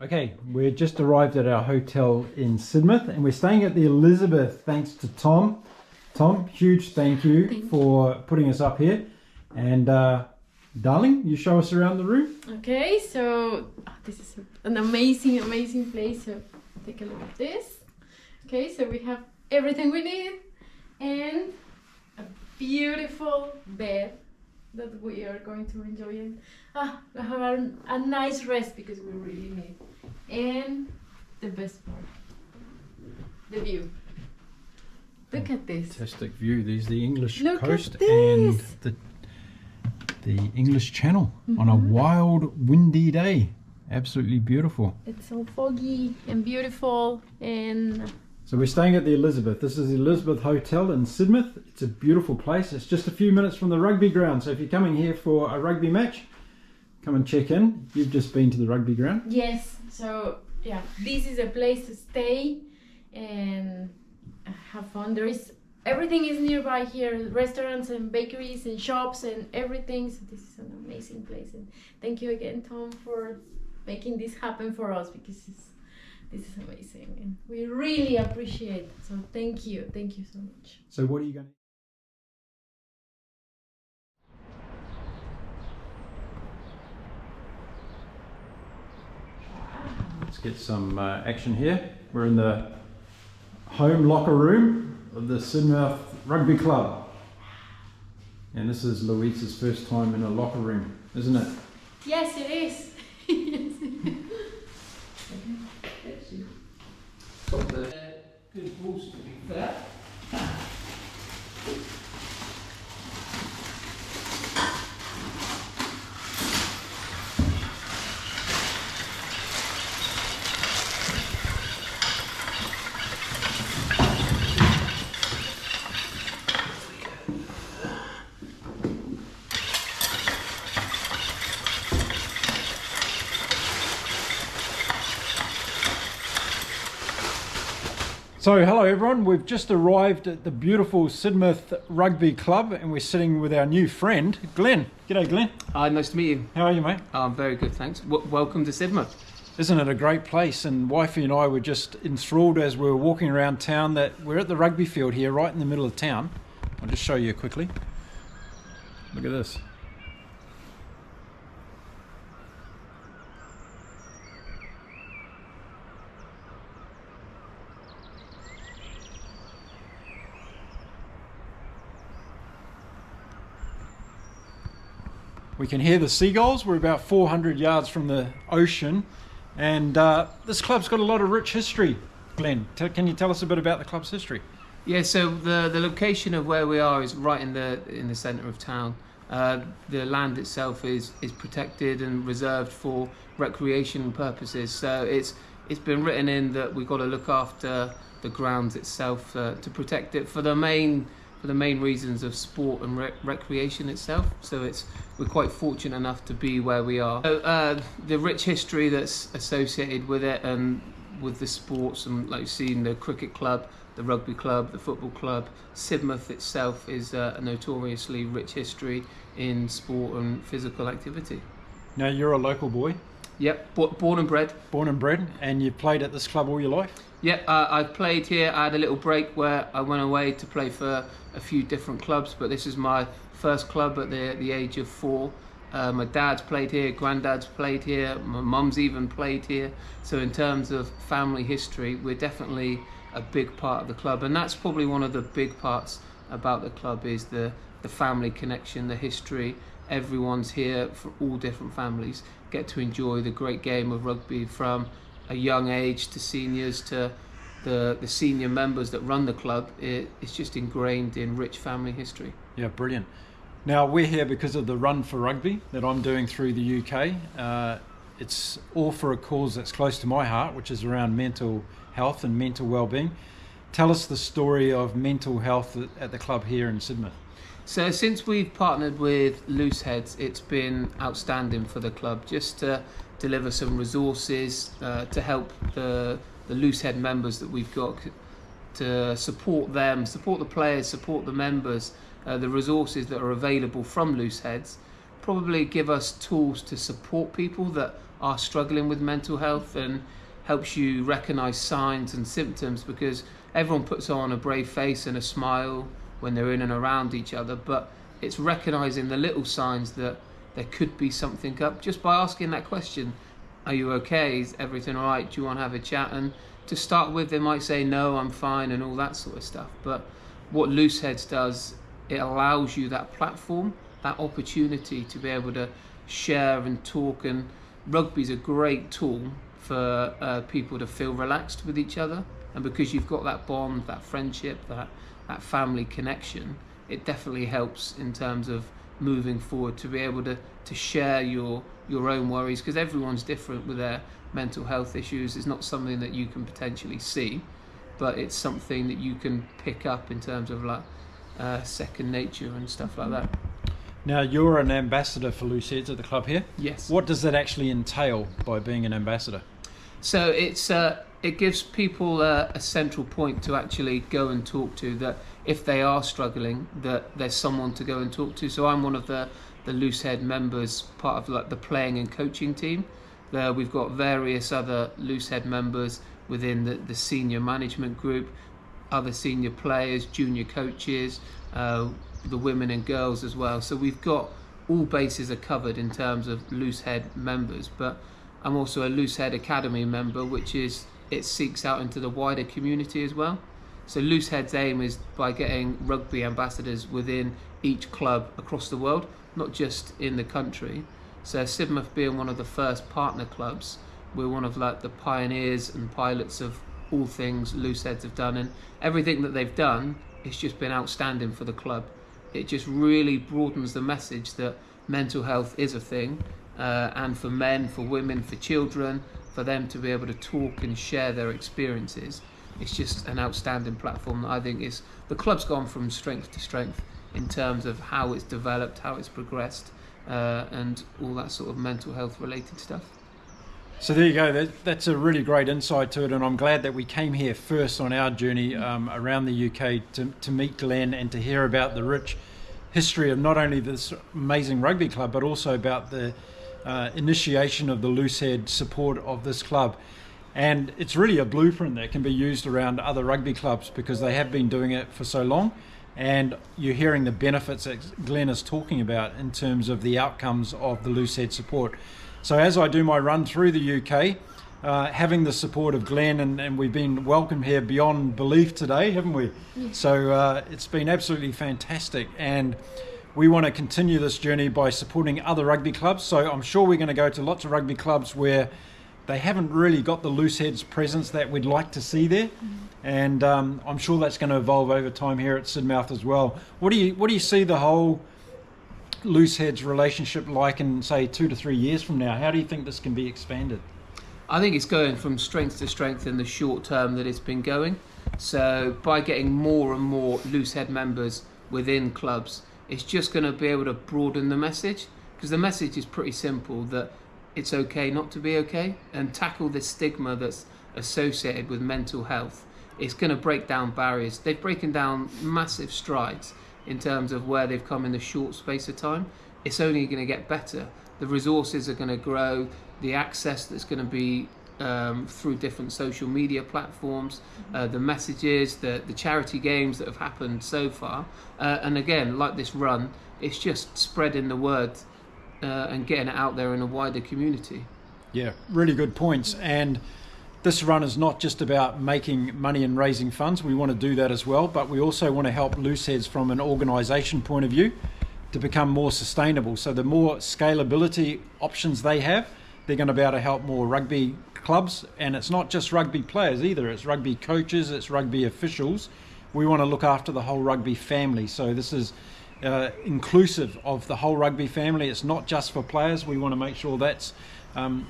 Okay, we're just arrived at our hotel in Sidmouth and we're staying at the Elizabeth thanks to Tom. Tom, huge thank you for putting us up here. And darling, you show us around the room. Okay, so this is an amazing place. So take a look at this. Okay, so we have everything we need and a beautiful bed that we are going to enjoy and have a nice rest because we really need. And the best part, the view. Look at this. Fantastic view. There's the English Look coast at this. and the English Channel on a wild, windy day. Absolutely beautiful. It's so foggy and beautiful. And so we're staying at the Elizabeth. This is the Elizabeth Hotel in Sidmouth. It's a beautiful place. It's just a few minutes from the rugby ground. So if you're coming here for a rugby match, come and check in. You've just been to the rugby ground. yes, so yeah, this is a place to stay and have fun. Everything is nearby here, restaurants and bakeries and shops and everything. So this is an amazing place. And thank you again, Tom, for making this happen for us because this is amazing and we really appreciate it. So thank you so much. So what are you going to... Let's get some action here. We're in the home locker room of the Sidmouth Rugby Club. And this is Louisa's first time in a locker room, isn't it? Yes, it is. Yes, it is. Got the good balls to be fair. So hello everyone, we've just arrived at the beautiful Sidmouth Rugby Club and we're sitting with our new friend, Glenn. G'day Glenn. Hi, nice to meet you. How are you, mate? I'm very good, thanks. Welcome to Sidmouth. Isn't it a great place? And wifey and I were just enthralled as we were walking around town that we're at the rugby field here right in the middle of town. I'll just show you quickly. Look at this. We can hear the seagulls. We're about 400 yards from the ocean and this club's got a lot of rich history. Glenn, can you tell us a bit about the club's history? Yeah, so the location of where we are is right in the centre of town. The land itself is protected and reserved for recreation purposes. So it's been written in that we've got to look after the grounds itself to protect it for the main reasons of sport and recreation itself. So we're quite fortunate enough to be where we are. So, the rich history that's associated with it and with the sports, and like you've seen, the cricket club, the rugby club, the football club, Sidmouth itself is a notoriously rich history in sport and physical activity. Now you're a local boy. Yep, born and bred. Born and bred, and you've played at this club all your life? Yep, I've played here. I had a little break where I went away to play for a few different clubs, but this is my first club at the age of 4. My dad's played here, granddad's played here, my mum's even played here. So in terms of family history, we're definitely a big part of the club, and that's probably one of the big parts about the club is the family connection, the history. Everyone's here for all different families, get to enjoy the great game of rugby from a young age to seniors to the senior members that run the club. It's just ingrained in rich family history. Yeah, brilliant. Now, we're here because of the Run For Rugby that I'm doing through the UK. It's all for a cause that's close to my heart, which is around mental health and mental well-being. Tell us the story of mental health at the club here in Sidmouth. So since we've partnered with Looseheadz, it's been outstanding for the club just to deliver some resources to help the Loosehead members that we've got, to support them, support the players, support the members. The resources that are available from Looseheadz probably give us tools to support people that are struggling with mental health, and helps you recognise signs and symptoms, because everyone puts on a brave face and a smile when they're in and around each other, but it's recognising the little signs that there could be something up just by asking that question. Are you okay? Is everything all right? Do you want to have a chat? And to start with, they might say no, I'm fine, and all that sort of stuff. But what Looseheadz does, it allows you that platform, that opportunity to be able to share and talk. And rugby's a great tool for people to feel relaxed with each other. And because you've got that bond, that friendship, that family connection, it definitely helps in terms of moving forward, to be able to share your own worries, because everyone's different with their mental health issues. It's not something that you can potentially see, but it's something that you can pick up in terms of like second nature and stuff like that. Now, you're an ambassador for Looseheadz at the club here. Yes. What does that actually entail by being an ambassador? So it gives people a central point to actually go and talk to, that if they are struggling, that there's someone to go and talk to. So I'm one of the Loosehead members, part of like the playing and coaching team. There we've got various other Loosehead members within the senior management group, other senior players, junior coaches, the women and girls as well. So we've got all bases are covered in terms of Loosehead members. But I'm also a Loosehead Academy member, which is, it seeks out into the wider community as well. So Loosehead's aim is by getting rugby ambassadors within each club across the world, not just in the country. So Sidmouth being one of the first partner clubs, we're one of like the pioneers and pilots of all things Looseheadz have done, and everything that they've done, it's just been outstanding for the club. It just really broadens the message that mental health is a thing, and for men, for women, for children, for them to be able to talk and share their experiences. It's just an outstanding platform that I think is, the club's gone from strength to strength in terms of how it's developed, how it's progressed, and all that sort of mental health related stuff. So there you go, that's a really great insight to it, and I'm glad that we came here first on our journey around the UK to meet Glenn and to hear about the rich history of not only this amazing rugby club, but also about the initiation of the Loosehead support of this club. And it's really a blueprint that can be used around other rugby clubs, because they have been doing it for so long, and you're hearing the benefits that Glenn is talking about in terms of the outcomes of the Loosehead support. So as I do my run through the UK, having the support of Glenn, and we've been welcomed here beyond belief today, haven't we? Yes. So it's been absolutely fantastic, and we want to continue this journey by supporting other rugby clubs. So I'm sure we're going to go to lots of rugby clubs where they haven't really got the Looseheadz presence that we'd like to see there. And I'm sure that's going to evolve over time here at Sidmouth as well. What do you see the whole Looseheadz relationship like in, say, 2 to 3 years from now? How do you think this can be expanded? I think it's going from strength to strength in the short term that it's been going. So by getting more and more Loosehead members within clubs, it's just going to be able to broaden the message, because the message is pretty simple, that it's okay not to be okay, and tackle this stigma that's associated with mental health. It's going to break down barriers. They've broken down massive strides in terms of where they've come in the short space of time. It's only going to get better. The resources are going to grow. the access that's going to be through different social media platforms, the messages, the charity games that have happened so far, and again, like this run, it's just spreading the word and getting it out there in a wider community. Yeah, really good points. And this run is not just about making money and raising funds. We want to do that as well, but we also want to help Looseheadz from an organisation point of view to become more sustainable. So the more scalability options they have, they're going to be able to help more rugby clubs. And it's not just rugby players either, it's rugby coaches, it's rugby officials. We want to look after the whole rugby family. So this is inclusive of the whole rugby family. It's not just for players. We want to make sure that's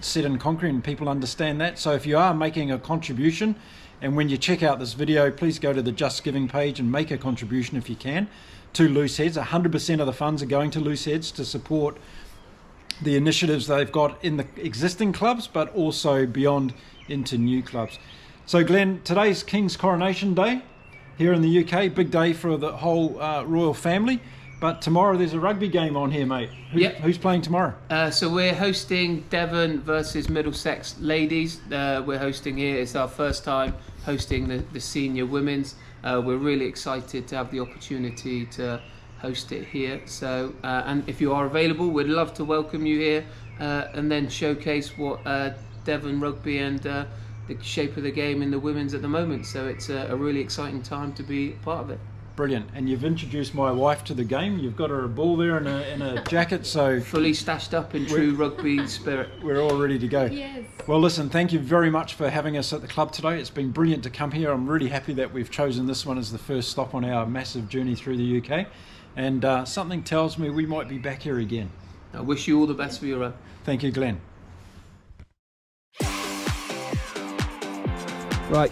set in concrete and people understand that. So if you are making a contribution, and when you check out this video, please go to the Just Giving page and make a contribution if you can to Looseheadz. 100% of the funds are going to Looseheadz to support the initiatives they've got in the existing clubs, but also beyond into new clubs. So Glenn, today's King's Coronation Day here in the UK, big day for the whole royal family. But tomorrow there's a rugby game on here, mate. Who's playing tomorrow? So we're hosting Devon versus Middlesex ladies. We're hosting here. It's our first time hosting the senior women's. We're really excited to have the opportunity to host it here. So, and if you are available, we'd love to welcome you here and then showcase what Devon rugby and the shape of the game in the women's at the moment. So it's a really exciting time to be part of it. Brilliant. And you've introduced my wife to the game. You've got her a ball there and a jacket, so fully stashed up in true rugby spirit. We're all ready to go. Yes. Well, listen, thank you very much for having us at the club today. It's been brilliant to come here. I'm really happy that we've chosen this one as the first stop on our massive journey through the UK. And something tells me we might be back here again. I wish you all the best for your run. Thank you, Glenn. Right.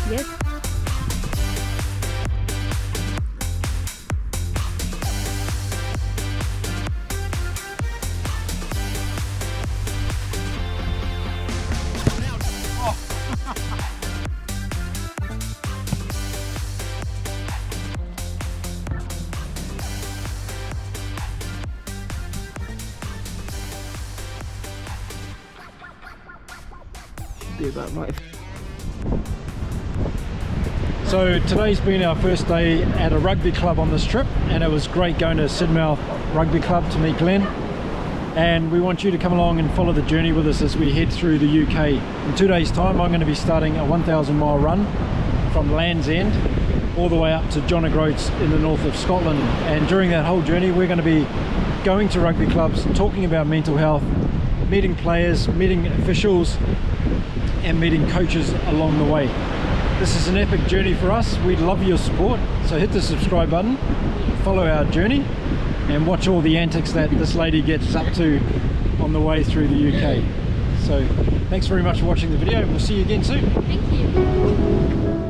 Yes. Should be about right. So today's been our first day at a rugby club on this trip, and it was great going to Sidmouth Rugby Club to meet Glenn. And we want you to come along and follow the journey with us as we head through the UK. In 2 days' time, I'm going to be starting a 1,000-mile run from Land's End all the way up to John O'Groats in the north of Scotland. And during that whole journey, we're going to be going to rugby clubs, talking about mental health, meeting players, meeting officials, and meeting coaches along the way. This is an epic journey for us. We'd love your support, so hit the subscribe button, follow our journey, and watch all the antics that this lady gets up to on the way through the UK. So thanks very much for watching the video, and we'll see you again soon. Thank you.